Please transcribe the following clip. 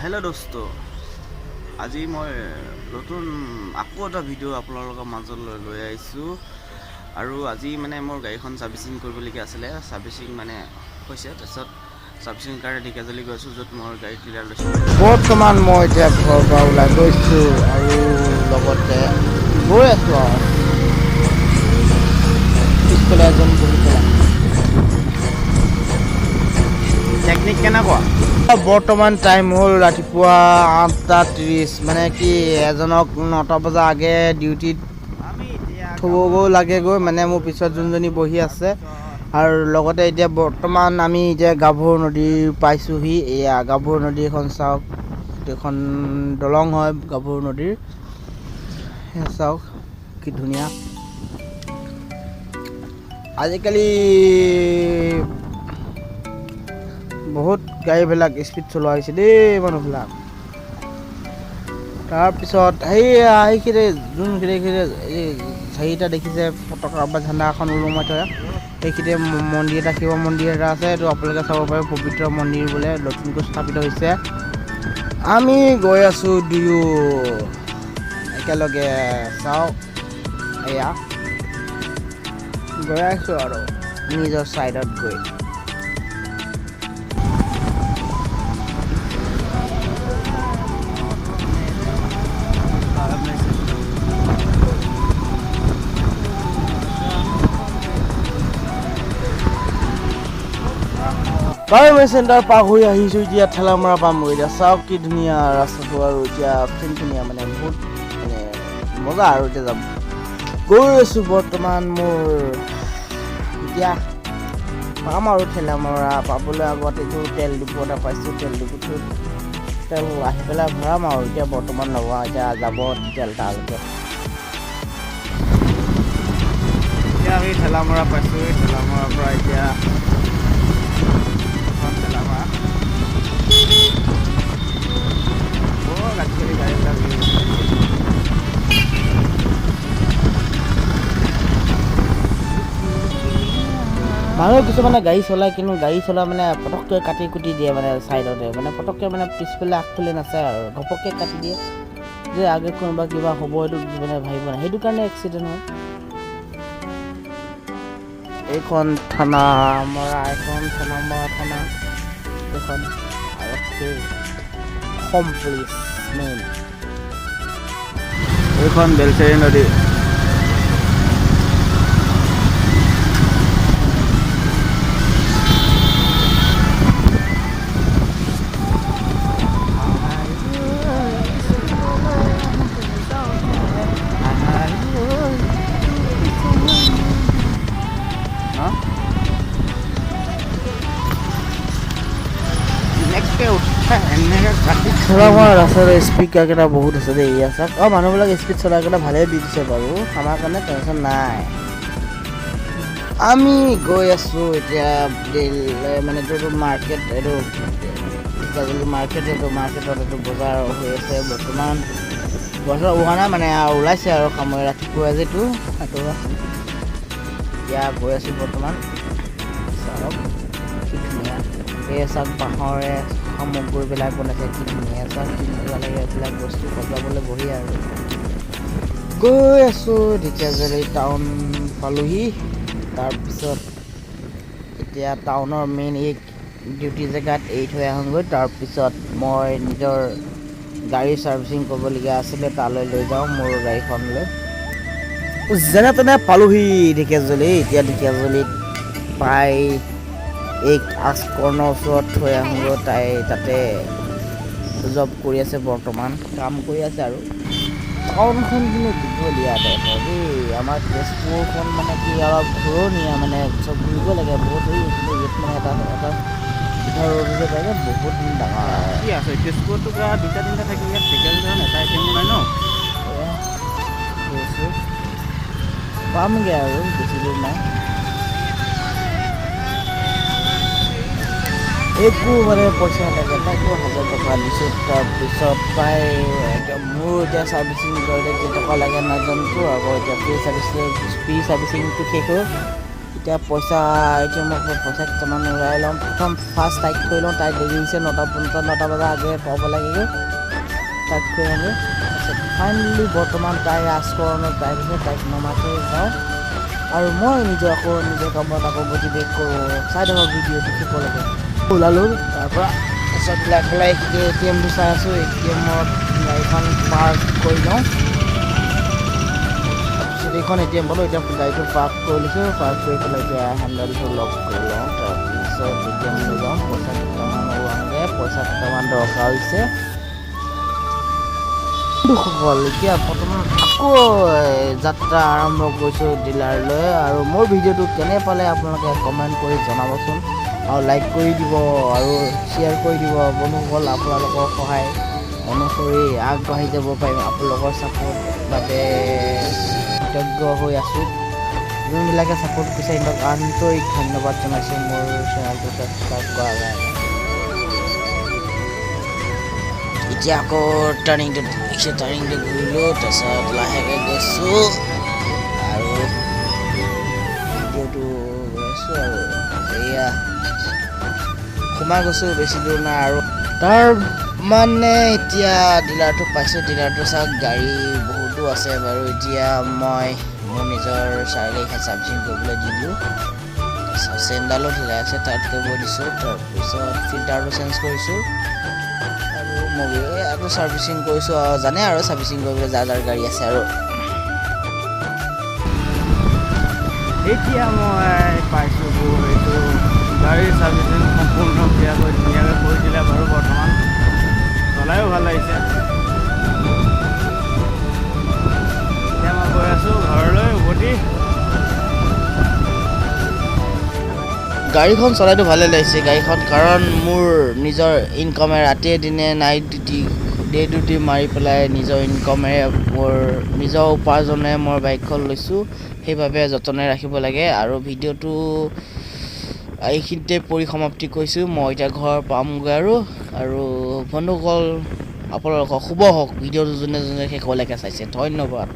Hello' দোস্ত, আজি মই নতুন আকৌ এটা ভিডিঅ' আপোনালোকৰ মাজলৈ লৈ আহিছোঁ। আৰু আজি মানে মোৰ গাড়ীখন ছাৰ্ভিচিং কৰিবলগীয়া আছিলে। ছাৰ্ভিচিং মানে হৈছে, তাৰপিছত ছাৰ্ভিচিং কাৰণে ঢেকিয়াজুলি গৈছোঁ, য'ত মোৰ গাড়ী ক্লিয়াৰ লৈছোঁ। বৰ্তমান মই এতিয়া ঘৰৰ পৰা ওলাই গৈছোঁ আৰু লগতে গৈ আছোঁ আৰু পিছফালে এজন বহি পেলাই। টেকনিক কেনেকুৱা? বৰ্তমান টাইম হ'ল ৰাতিপুৱা 8:30, মানে কি এজনক 9টা বজা আগে ডিউটিত থ'বগৈ লাগেগৈ, মানে মোৰ পিছত যোনজনী বহি আছে। আৰু লগতে এতিয়া বৰ্তমান আমি এতিয়া গাভৰু নদী পাইছোঁহি। এয়া গাভৰু নদী এখন চাওক, এখন দলং হয় গাভৰু নদীৰ। সেয়া চাওক কি ধুনীয়া। আজিকালি বহুত গাড়ীবিলাক স্পীড চলোৱা হৈছে দেই মানুহবিলাক। তাৰপিছত সেইখিনি যোনখিনি চাৰিটা দেখিছে পতাকা বা ঝাণ্ডা এখন ওলোমাই থোৱা, সেইখিনিতে মন্দিৰ এটা, শিৱ মন্দিৰ এটা আছে। এইটো আপোনালোকে চাব পাৰে, পবিত্ৰ মন্দিৰ বোলে, নতুনকৈ স্থাপিত হৈছে। আমি গৈ আছোঁ দুয়ো একেলগে, চাওক এয়া গৈ আছোঁ আৰু নিজৰ ছাইডত গৈ। গাৰ্মেণ্ট চেণ্টাৰ পাৰ হৈ আহিছোঁ, এতিয়া ঠেলামৰা পামগৈ। এতিয়া চাওক কি ধুনীয়া ৰাস্তাটো, আৰু এতিয়া ধুনীয়া মানে বহুত মানে মজা আৰু এতিয়া যাম গৈ আছোঁ। বৰ্তমান মোৰ এতিয়া পাম আৰু ঠেলামৰা পাবলৈ আগত এইটো তেল ডিপু এটা পাইছোঁ। তেল ডিপুটোত তেল আহি পেলাই ভৰাম আৰু এতিয়া বৰ্তমান নভৰাওঁ, এতিয়া যাব তেল তালৈকে। এতিয়া আমি ঠেলামৰা পাইছোঁ, ঠেলামৰাৰ পৰা এতিয়া আজিকালি গাড়ীবিলাক মানুহ কিছুমানে গাড়ী চলায়, কিন্তু গাড়ী চলাই মানে পটককৈ কাটি কুটি দিয়ে, মানে ছাইডতে মানে পটককৈ মানে পিছফালে আগফালে নাচায় আৰু ঘপককৈ কাটি দিয়ে যে আগে কোনোবা কিবা হ'ব, এইটো মানে ভাবিব নাই, সেইটো কাৰণে এক্সিডেণ্ট হয়। এইখন ঠেলামৰা, এখন ঠেলামৰা থানা, এইখন আৰক্ষী অসম পুলিচ মেইন, এইখন বেলচেৰি নদী। ঠেলামৰা ৰাস্তাৰ স্পীকাৰকেইটা বহুত আছে দেই, এয়া চাওক। মানুহবিলাক স্পীড চলাইকেইটা ভালেই দি দিছে বাৰু, আমাৰ কাৰণে টেনশ্যন নাই। আমি গৈ আছোঁ এতিয়া মানে এইটো মাৰ্কেট, এইটো ঢেকিয়াজুলি মাৰ্কেট, এইটো মাৰ্কেটত এইটো বজাৰ হৈ আছে বৰ্তমান। বজাৰ হোৱা নাই মানে ওলাইছে আৰু সময় ৰাতিপুৱা যিটো সেইটো। এতিয়া গৈ আছোঁ বৰ্তমান, চাওক কি ধুনীয়া। এই চাওক বাঁহৰে সামগ্ৰীবিলাক বনাইছে, কি ধুনীয়া চাওক, কি মজা লাগে এইবিলাক বস্তু সজাবলৈ বহি। আৰু গৈ আছোঁ ঢেকিয়াজুলি টাউন পালোহি। তাৰপিছত এতিয়া টাউনৰ মেইন এই ডিউটি জেগাত এৰি থৈ আহোঁগৈ। তাৰপিছত মই নিজৰ গাড়ী ছাৰ্ভিচিং কৰিবলগীয়া আছিলে, তালৈ লৈ যাওঁ মোৰ গাড়ীখনলৈ। যেনে তেনে পালোহি ঢেকিয়াজুলি। এতিয়া ঢেকিয়াজুলিত প্ৰায় এই আস্কৰ্ণৰ ওচৰত থৈ আহোঁগৈ, তাতে জব কৰি আছে বৰ্তমান, কাম কৰি আছে। আৰু টাউনখন কিন্তু দীঘলীয়া টাইপৰ দেই, আমাৰ তেজপুৰখন মানে কি অলপ ঘূৰণীয়া, মানে চব ঘূৰিব লাগে বহুত। কিন্তু ইয়াত মানে এটা ৰ'দতে পাই যে বহুত ডাঙৰ কি আছে তেজপুৰতো পুৰা দুটা তিনিটা থাকিলে, ইয়াত ঢেকিয়াজুলিখন এটা এটিএমো নাই ন। গৈছোঁ পামগৈ আৰু বেছি দূৰ নাই। একো মানে পইচা লাগে, তাকো 1000 টকা দিছোঁ। তাৰপিছত প্ৰায় মোৰ এতিয়া ছাৰ্ভিচিং কৰোঁতে কেইটকা লাগে নাজানোতো, আকৌ এতিয়া ফ্ৰী ছাৰ্ভিচিংটো শেষ হ'ল। এতিয়া পইচা কেইটামান ওলাই ল'ম প্ৰথম ফাৰ্ষ্ট তাইক থৈ লওঁ তাই দেৰি হৈছে 9 বজাৰ আগে পাব লাগিব তাইক থৈ আহোঁ তাৰপিছত ফাইনেলি বৰ্তমান তাই ৰাজকৰণত তাইক নমাই থৈ যাওঁ আৰু মই নিজৰ কামত আকৌ গতি বেক কৰোঁ চাই থাকক ভিডিঅ'টো শেষলৈকে ওলালোঁ তাৰপৰা তাৰপিছত ওলাই ATMটো চাই আছোঁ ATMত গাড়ীখন পাৰ্ক কৰি লওঁ তাৰপিছত এইখন ATM পালোঁ এতিয়া গাড়ীটো পাৰ্ক কৰি লৈছোঁ পাৰ্ক কৰি পেলাই এতিয়া হেণ্ডেলটো লক কৰি লওঁ তাৰপিছত ATM লৈ যাওঁ পইচা কেইটামান দৰকাৰ হৈছে বন্ধুসকল এতিয়া বৰ্তমান আকৌ যাত্ৰা আৰম্ভ কৰিছোঁ ডিলাৰলৈ আৰু মোৰ ভিডিঅ'টো কেনে পালে আপোনালোকে কমেণ্ট কৰি জনাবচোন আৰু লাইক কৰি দিব আৰু শ্বেয়াৰ কৰি দিব বন্ধুসকল আপোনালোকৰ সহায় অনুসৰি আগবাঢ়ি যাব পাৰিম আপোনালোকৰ ছাপোৰ্ট বাবে কৃতজ্ঞ হৈ আছোঁ যোনবিলাকে ছাপোৰ্ট কৰিছে সিহঁতক আন্তৰিক ধন্যবাদ জনাইছোঁ মোৰ চেনেলটো ছাবস্ক্ৰাইব কৰাৰ কাৰণে এতিয়া আকৌ টাৰ্ণিংটো ঘূৰিলোঁ তাৰপিছত লাহেকৈ গৈছোঁ আৰু ভিডিঅ'টো গৈছোঁ আৰু এয়া সোমাই গৈছোঁ বেছি দূৰ নাই আৰু তাৰ মানে এতিয়া ডিলাৰটো পাইছোঁ ডিলাৰটো চাওক গাড়ী বহুতো আছে বাৰু এতিয়া মই মোৰ নিজৰ চাৰিআলিখন চাৰ্ভিচিং কৰিবলৈ দি দিওঁ তাৰপিছত চেইনডালো ঢিলাই আছে তাত কৰিব দিছোঁ তাৰপিছত ফিল্টাৰটো চেঞ্জ কৰিছোঁ আকৌ চাৰ্ভিচিং কৰিছোঁ আৰু জানে আৰু চাৰ্ভিচিং কৰিবলৈ যাৰ গাড়ী আছে আৰু এতিয়া মই পাইছোঁ এইটো গাড়ীৰ চাৰ্ভিচিং সম্পূৰ্ণ ধুনীয়াকৈ কৰি দিলে বাৰু বৰ্তমান চলায়ো ভাল লাগিছে এতিয়া মই গৈ আছোঁ ঘৰলৈ উভতি গাড়ীখন চলাইতো ভালেই লাগিছে গাড়ীখন কাৰণ মোৰ নিজৰ ইনকামে ৰাতিয়ে দিনে নাইট ডিউটি মাৰি পেলাই নিজৰ ইনকামেৰে মোৰ নিজৰ উপাৰ্জনেৰে মই বাইকখন লৈছোঁ সেইবাবে যতনে ৰাখিব লাগে আৰু ভিডিঅ'টো এইখিনিতে পৰিসমাপ্তি কৰিছোঁ মই এতিয়া ঘৰ পামগৈ আৰু বন্ধুসকল আপোনালোকক শুভ হওক ভিডিঅ'টো যোনে শেষলৈকে চাইছে ধন্যবাদ।